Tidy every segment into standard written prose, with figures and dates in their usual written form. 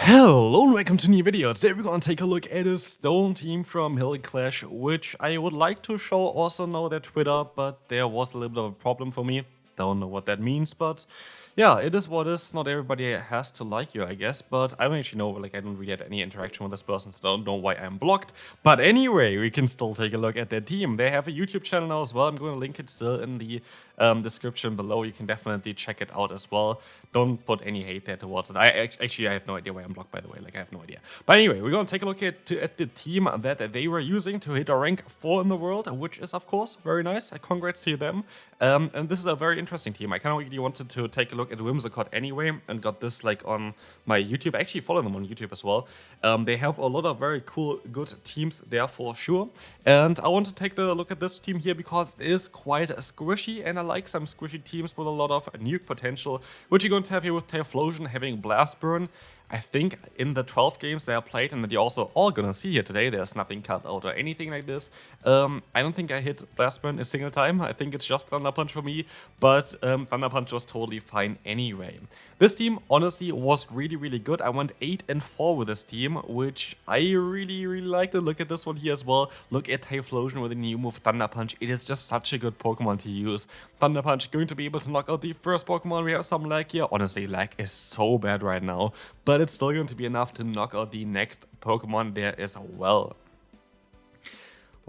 Hello and welcome to a new video. Today we're gonna take a look at a stone team from LilyKatchum, which I would like to show also know their Twitter, but there was a little bit of a problem for me. Don't know what that means, but yeah, it is what it is. Not everybody has to like you, I guess, but I don't actually know, like I don't really have any interaction with this person, so I don't know why I'm blocked. But anyway, we can still take a look at their team. They have a YouTube channel now as well. I'm going to link it still in the description below. You can definitely check it out as well. Don't put any hate there towards it. I have no idea why I'm blocked, by the way. Like, I have no idea. But anyway, we're going to take a look at the team that they were using to hit a rank 4 in the world, which is, of course, very nice. Congrats to them. And this is a very interesting team. I kind of really wanted to take a look at Whimsicott anyway, and got this like on my YouTube. I actually follow them on YouTube as well. They have a lot of very cool, good teams there for sure. And I want to take a look at this team here because it is quite squishy, and I like some squishy teams with a lot of nuke potential, which you're going to have here with Talonflame having Blast Burn. I think in the 12 games they are played, and that you're also all gonna see here today, there's nothing cut out or anything like this. I don't think I hit Blast Burn a single time. I think it's just Thunder Punch for me, but Thunder Punch was totally fine anyway. This team honestly was really good. I went 8-4 with this team, which I really like to look at this one here as well. Look at Talonflame with a new move Thunder Punch. It is just such a good Pokemon to use. Thunder Punch going to be able to knock out the first Pokemon. We have some lag here. Honestly, lag is so bad right now, but it's still going to be enough to knock out the next Pokemon there as well.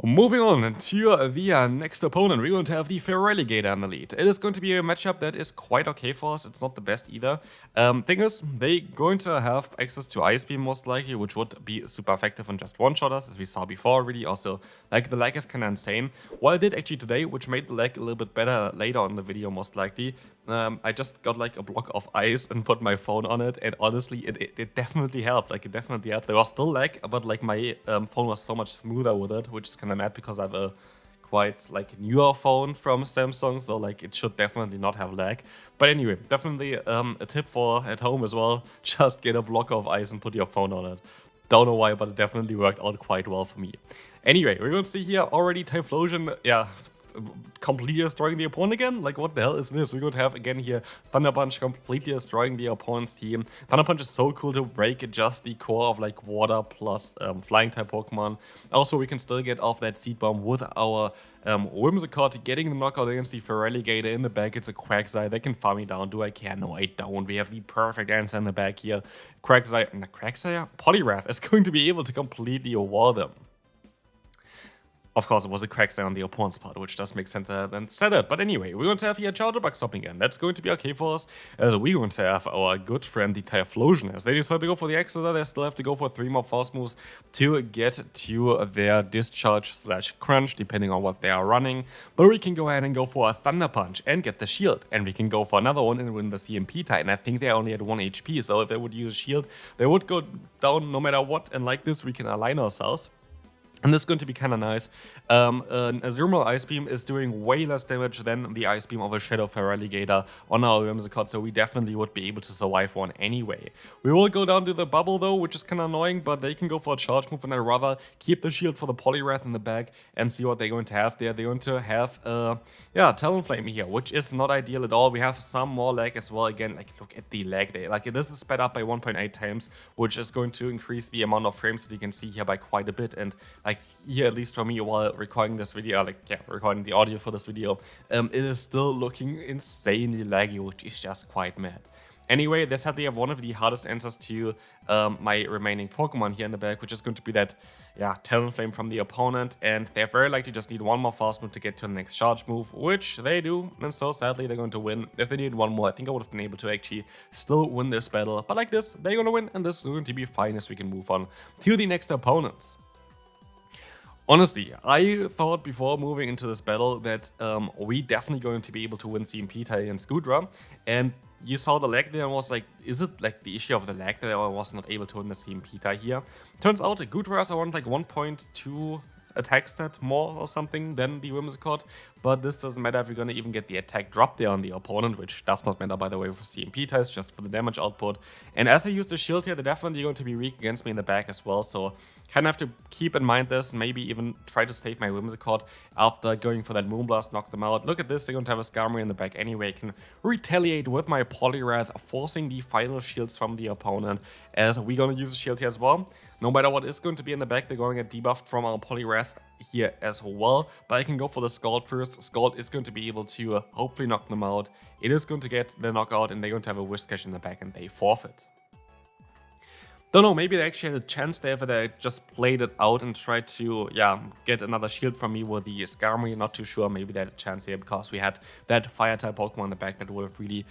Moving on to the next opponent, we're going to have the Feraligatr in the lead. It is going to be a matchup that is quite okay for us. It's not the best either. Thing is, they're going to have access to Ice Beam most likely, which would be super effective on just one-shotters, as we saw before already. Also, like, the lag is kind of insane. What I did actually today, which made the lag a little bit better later on in the video most likely, I just got like a block of ice and put my phone on it, and honestly, it definitely helped. Like, it definitely helped. There was still lag, but like my phone was so much smoother with it, which is kind of mad because I have a quite like newer phone from Samsung, so like it should definitely not have lag. But anyway, definitely a tip for at home as well. Just get a block of ice and put your phone on it. Don't know why, but it definitely worked out quite well for me. Anyway, we're going to see here already Talonflame, yeah, completely destroying the opponent again. Like, what the hell is this? We're going to have again here Thunder Punch completely destroying the opponent's team. Thunder Punch is so cool to break just the core of like water plus flying type Pokemon. Also, we can still get off that Seed Bomb with our Whimsicott, getting the knockout against the Feraligatr in the back. It's a Quagsire. They can farm me down. Do I care? No, I don't. We have the perfect answer in the back here. Quagsire? Poliwrath is going to be able to completely wall them. Of course, it was a Quagsire on the opponent's part, which does make sense than said it. But anyway, we're going to have here Chargerbug stopping again. That's going to be okay for us, as we're going to have our good friend, the Talonflame. As they decide to go for the Exeter, they still have to go for 3 more Force moves to get to their Discharge/Crunch, depending on what they are running. But we can go ahead and go for a Thunder Punch and get the Shield. And we can go for another one and win the CMP tie. And I think they only had 1 HP, so if they would use Shield, they would go down no matter what. And like this, we can align ourselves. And this is going to be kind of nice. A Azumarill Ice Beam is doing way less damage than the Ice Beam of a Shadow Feraligatr on our Whimsicott, so we definitely would be able to survive one anyway. We will go down to the bubble though, which is kind of annoying, but they can go for a charge move, and I'd rather keep the shield for the Poliwrath in the back and see what they're going to have there. They're going to have, Talonflame here, which is not ideal at all. We have some more lag as well. Again, like, look at the lag there. Like, this is sped up by 1.8 times, which is going to increase the amount of frames that you can see here by quite a bit. And like, here, at least for me, while recording this video, recording the audio for this video, it is still looking insanely laggy, which is just quite mad. Anyway, they sadly have one of the hardest answers to my remaining Pokemon here in the back, which is going to be that, Talonflame from the opponent, and they're very likely just need 1 more fast move to get to the next charge move, which they do, and so sadly they're going to win. If they need 1 more, I think I would have been able to actually still win this battle, but like this, they're going to win, and this is going to be fine as we can move on to the next opponent. Honestly, I thought before moving into this battle that we definitely going to be able to win CMP tie against Goodra, and you saw the lag there and was like, is it like the issue of the lag that I was not able to win the CMP tie here? Turns out Goodra is around like 1.2 attack stat more or something than the Whimsicott, but this doesn't matter if you're gonna even get the attack drop there on the opponent, which does not matter by the way for CMP ties, just for the damage output. And as I use the shield here, they're definitely going to be weak against me in the back as well, so kind of have to keep in mind this, and maybe even try to save my Whimsicott after going for that Moonblast, knock them out. Look at this, they're going to have a Skarmory in the back anyway. I can retaliate with my Poliwrath, forcing the final shields from the opponent, as we're gonna use a shield here as well. No matter what is going to be in the back, they're going to get debuffed from our Poliwrath here as well. But I can go for the Scald first. Scald is going to be able to hopefully knock them out. It is going to get the knockout, and they're going to have a Whiskash in the back, and they forfeit. Don't know, maybe they actually had a chance there, but they just played it out and tried to, get another shield from me with the Skarmory. Not too sure, maybe they had a chance here because we had that Fire-type Pokemon in the back that would have really,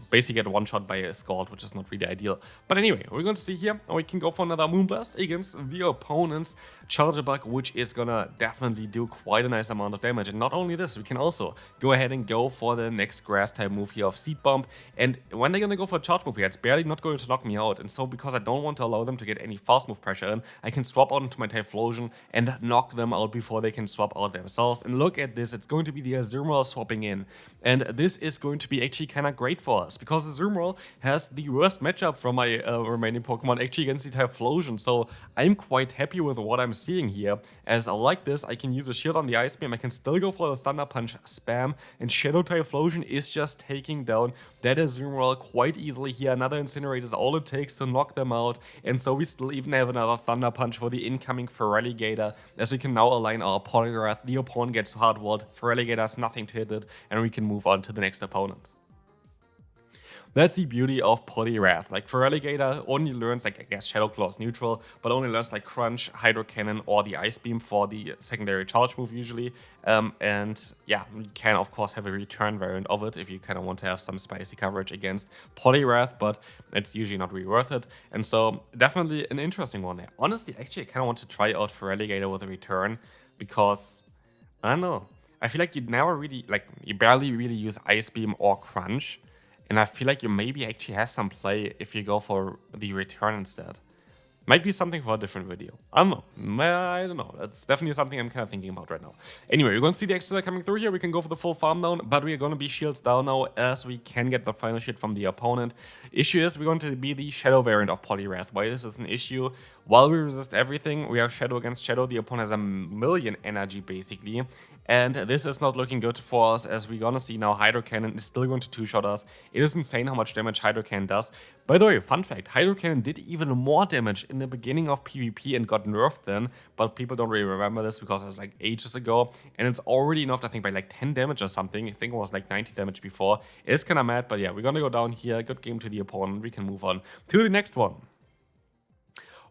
basically get one-shot by a Scald, which is not really ideal. But anyway, we're going to see here, and we can go for another Moonblast against the opponent's Charjabug, which is gonna definitely do quite a nice amount of damage. And not only this, we can also go ahead and go for the next Grass-type move here of Seed Bomb. And when they're gonna go for a Charge move here, it's barely not going to knock me out. And so because I don't want to allow them to get any fast move pressure in, I can swap out into my Typhlosion and knock them out before they can swap out themselves. And look at this, it's going to be the Azumarill swapping in. And this is going to be actually kind of great for us, because Azumarill has the worst matchup from my remaining Pokemon actually against the Typhlosion. So I'm quite happy with what I'm seeing here. As I like this, I can use a shield on the Ice Beam, I can still go for the Thunder Punch spam, and Shadow Typhlosion is just taking down that Azumarill quite easily here. Another Incinerate is all it takes to knock them out, and so we still even have another Thunder Punch for the incoming Feraligatr, as we can now align our Poliwrath. The opponent gets hard-walled, Feraligatr has nothing to hit it, and we can move on to the next opponent. That's the beauty of Poliwrath. Like, Feraligatr only learns, like, I guess Shadow Claw is neutral, but only learns like Crunch, Hydro Cannon, or the Ice Beam for the secondary charge move usually. And yeah, you can of course have a return variant of it if you kind of want to have some spicy coverage against Poliwrath, but it's usually not really worth it. And so definitely an interesting one there. Honestly, actually, I kind of want to try out Feraligatr with a return, because I don't know. I feel like you never really, like, you barely really use Ice Beam or Crunch. And I feel like you maybe actually has some play if you go for the return instead. Might be something for a different video. I don't know. I don't know. That's definitely something I'm kind of thinking about right now. Anyway, we're going to see the extra coming through here. We can go for the full farm down, but we are going to be shields down now, as we can get the final shield from the opponent. Issue is we're going to be the Shadow variant of Poliwrath. Why this is an issue? While we resist everything, we have Shadow against Shadow. The opponent has a million energy basically. And this is not looking good for us, as we're gonna see now Hydro Cannon is still going to two-shot us. It is insane how much damage Hydro Cannon does. By the way, fun fact, Hydro Cannon did even more damage in the beginning of PvP and got nerfed then, but people don't really remember this because it was like ages ago, and it's already nerfed, I think, by like 10 damage or something. I think it was like 90 damage before. It is kinda mad, but yeah, we're gonna go down here. Good game to the opponent. We can move on to the next one.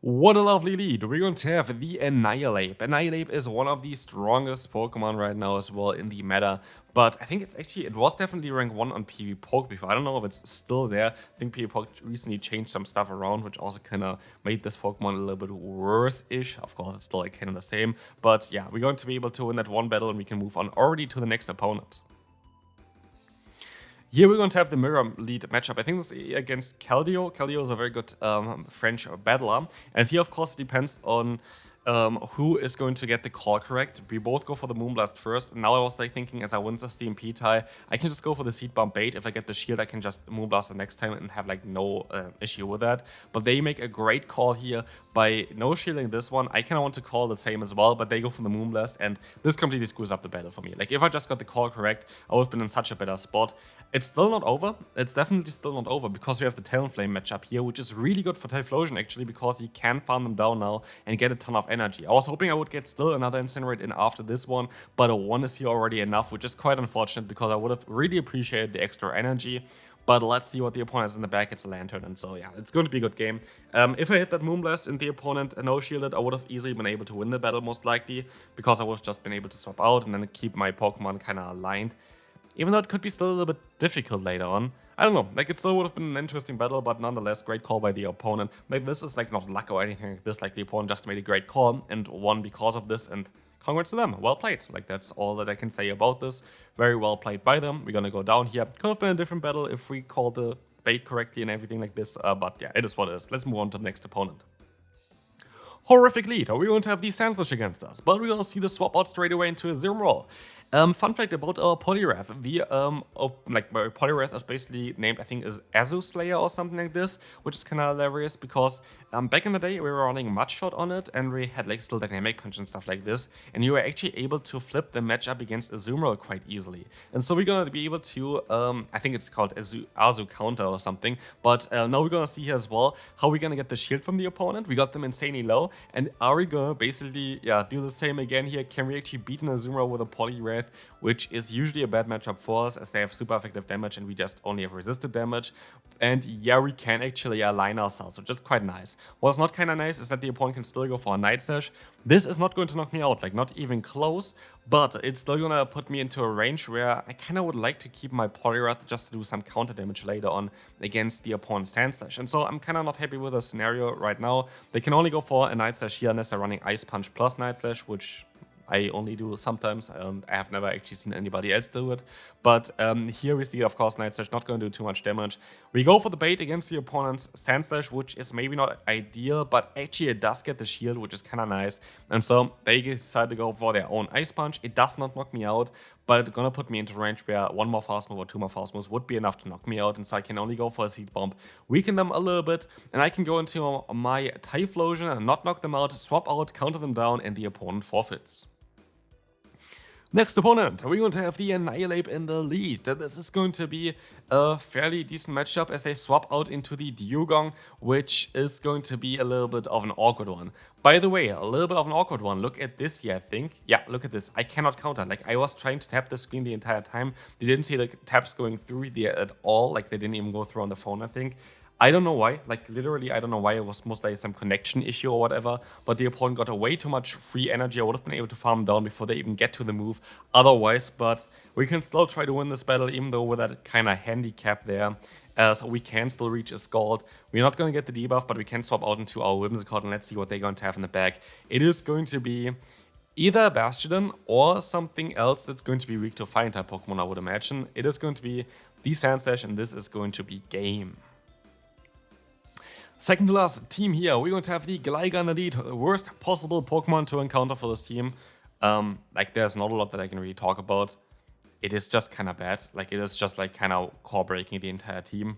What a lovely lead. We're going to have the Annihilape. Annihilape is one of the strongest Pokemon right now as well in the meta, but I think it was definitely rank 1 on PvPoke before. I don't know if it's still there. I think PvPoke recently changed some stuff around, which also kind of made this Pokemon a little bit worse-ish. Of course, it's still like kind of the same, but yeah, we're going to be able to win that one battle, and we can move on already to the next opponent. Here we're going to have the Mirror Lead matchup. I think this is against Keldeo. Keldeo is a very good French battler. And here, of course, it depends on who is going to get the call correct. We both go for the Moonblast first. Now I was like thinking, as I win the DMP tie, I can just go for the Seed Bomb bait. If I get the shield, I can just Moonblast the next time and have like no issue with that. But they make a great call here by no shielding this one. I kind of want to call the same as well, but they go for the Moonblast, and this completely screws up the battle for me. Like, if I just got the call correct, I would have been in such a better spot. It's still not over. It's definitely still not over, because we have the Talonflame matchup here, which is really good for Typhlosion actually, because he can farm them down now and get a ton of energy. I was hoping I would get still another Incinerate in after this one, but a 1 is here already enough, which is quite unfortunate, because I would have really appreciated the extra energy. But let's see what the opponent has in the back. It's a Lantern, and so yeah, it's going to be a good game. If I hit that Moonblast and the opponent no shielded, I would have easily been able to win the battle most likely, because I would have just been able to swap out and then keep my Pokemon kind of aligned. Even though it could be still a little bit difficult later on. I don't know, like, it still would have been an interesting battle, but nonetheless, great call by the opponent. Like, this is like not luck or anything like this, like the opponent just made a great call and won because of this, and congrats to them, well played. Like, that's all that I can say about this. Very well played by them. We're gonna go down here. Could have been a different battle if we called the bait correctly and everything like this, but yeah, it is what it is. Let's move on to the next opponent. Horrific lead. Are we going to have the Sandslash against us? But we're going to see the swap out straight away into a Azumarill. Fun fact about our Poliwrath. My Poliwrath is basically named, I think, is Azu Slayer or something like this, which is kind of hilarious because back in the day we were running Mudshot on it and we had like still Dynamic Punch and stuff like this, and you were actually able to flip the matchup against Azumarill quite easily. And so we're gonna be able to, I think it's called Azu Counter or something, but now we're gonna see here as well how we're gonna get the shield from the opponent. We got them insanely low, and are we gonna basically, do the same again here? Can we actually beat an Azumarill with a Poliwrath, which is usually a bad matchup for us as they have super effective damage and we just only have resisted damage. And yeah, we can actually align ourselves, which is quite nice. What's not kind of nice is that the opponent can still go for a Night Slash. This is not going to knock me out, like not even close, but it's still gonna put me into a range where I kind of would like to keep my Poliwrath just to do some counter damage later on against the opponent's Sandslash. And so I'm kind of not happy with the scenario right now. They can only go for a Night Slash here unless they're running Ice Punch plus Night Slash, which I only do sometimes. I have never actually seen anybody else do it. But here we see, of course, Night Slash not going to do too much damage. We go for the bait against the opponent's Sandslash, which is maybe not ideal, but actually it does get the shield, which is kind of nice. And so they decide to go for their own Ice Punch. It does not knock me out, but it's gonna put me into range where one more fast move or two more fast moves would be enough to knock me out, and so I can only go for a Seed Bomb, weaken them a little bit, and I can go into my Typhlosion and not knock them out, swap out, counter them down, and the opponent forfeits. Next opponent, we're going to have the Annihilape in the lead. This is going to be a fairly decent matchup as they swap out into the Dewgong, which is going to be a little bit of an awkward one. By the way, a little bit of an awkward one. Look at this here, I think. Yeah, look at this. I cannot counter. Like, I was trying to tap the screen the entire time. They didn't see the taps going through there at all. Like, they didn't even go through on the phone, I think. I don't know why, like literally I don't know why. It was most likely some connection issue or whatever, but the opponent got way too much free energy. I would have been able to farm down before they even get to the move otherwise, but we can still try to win this battle even though with that kind of handicap there, as we can still reach a Scald. We're not going to get the debuff, but we can swap out into our Whimsicott and let's see what they're going to have in the back. It is going to be either a Bastiodon or something else that's going to be weak to Fire type Pokemon, I would imagine. It is going to be the Sandslash and this is going to be game. Second to last team here, we're going to have the Gligar in the lead, the worst possible Pokemon to encounter for this team. Like there's not a lot that I can really talk about. It is just kind of bad, like it is just like kind of core breaking the entire team.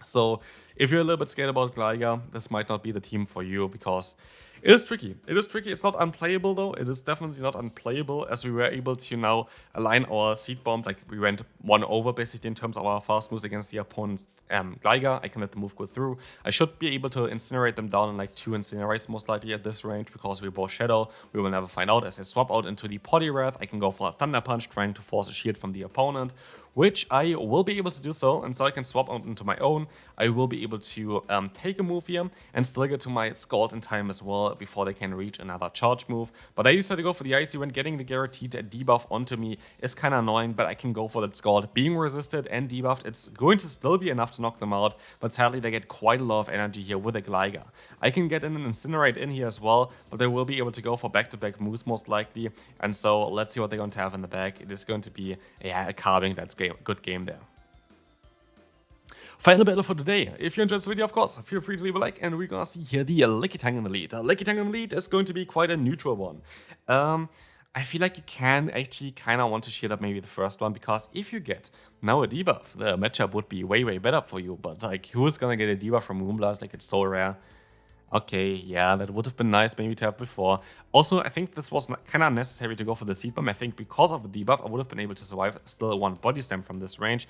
So if you're a little bit scared about Gligar, this might not be the team for you because it is tricky. It is tricky. It's not unplayable though. It is definitely not unplayable as we were able to now align our Seed Bomb. Like we went one over basically in terms of our fast moves against the opponent's Gligar. I can let the move go through. I should be able to incinerate them down in like 2 Incinerates most likely at this range because we're both Shadow. We will never find out. As I swap out into the Poliwrath, I can go for a Thunder Punch trying to force a shield from the opponent, which I will be able to do so, and so I can swap out into my own. I will be able to take a move here and still get to my Scald in time as well before they can reach another charge move. But I decided to go for the Icy when getting the guaranteed debuff onto me is kind of annoying, but I can go for that Scald. Being resisted and debuffed, it's going to still be enough to knock them out, but sadly they get quite a lot of energy here with a Gligar. I can get in an Incinerate in here as well, but they will be able to go for back-to-back moves most likely, and so let's see what they're going to have in the back. It is going to be a carving that's good game there. Final battle for today. If you enjoyed this video, of course, feel free to leave a like, and we're gonna see here the Lickitung in the lead. Lickitung in the lead is going to be quite a neutral one. I feel like you can actually kind of want to shield up maybe the first one, because if you get now a debuff, the matchup would be way better for you, but like, who's gonna get a debuff from Moonblast? Like, it's so rare. Okay, yeah, that would have been nice maybe to have before. Also, I think this was kind of necessary to go for the Seed Bomb. I think because of the debuff, I would have been able to survive still one Body Slam from this range.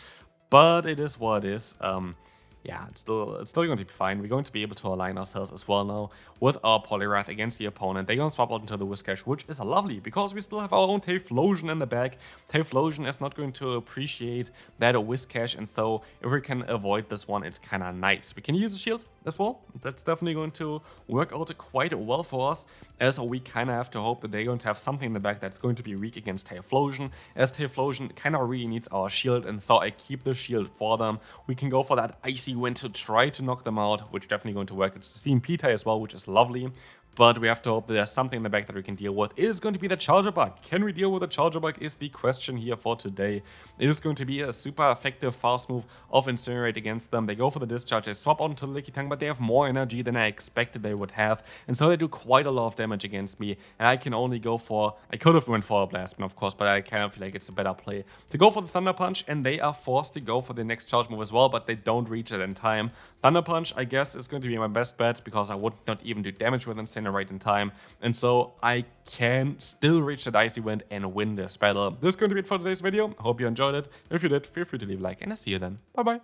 But it is what it is. Yeah, it's still going to be fine. We're going to be able to align ourselves as well now with our Poliwrath against the opponent. They're going to swap out into the Whiscash, which is lovely because we still have our own Typhlosion in the back. Typhlosion is not going to appreciate that Whiscash, and so if we can avoid this one, it's kind of nice. We can use a shield as well. That's definitely going to work out quite well for us, as we kind of have to hope that they're going to have something in the back that's going to be weak against Typhlosion, as Typhlosion kind of really needs our shield, and so I keep the shield for them. We can go for that Icy Wind to try to knock them out, which is definitely going to work. It's the CMP tie as well, which is lovely. but we have to hope that there's something in the back that we can deal with. It is going to be the Charger Bug. Can we deal with the Charger Bug is the question here for today. It is going to be a super effective fast move of Incinerate against them. They go for the Discharge, they swap onto the Lickitung, but they have more energy than I expected they would have, and so they do quite a lot of damage against me, and I can only go for, I could have went for a Blast Beam, of course, but I kind of feel like it's a better play to go for the Thunder Punch, and they are forced to go for the next charge move as well, but they don't reach it in time. Thunder Punch, I guess, is going to be my best bet, because I would not even do damage with Incinerate in time, and so I can still reach that Icy Wind and win this battle. This is going to be it for today's video. Hope you enjoyed it. If you did, feel free to leave a like, and I'll see you then. Bye bye.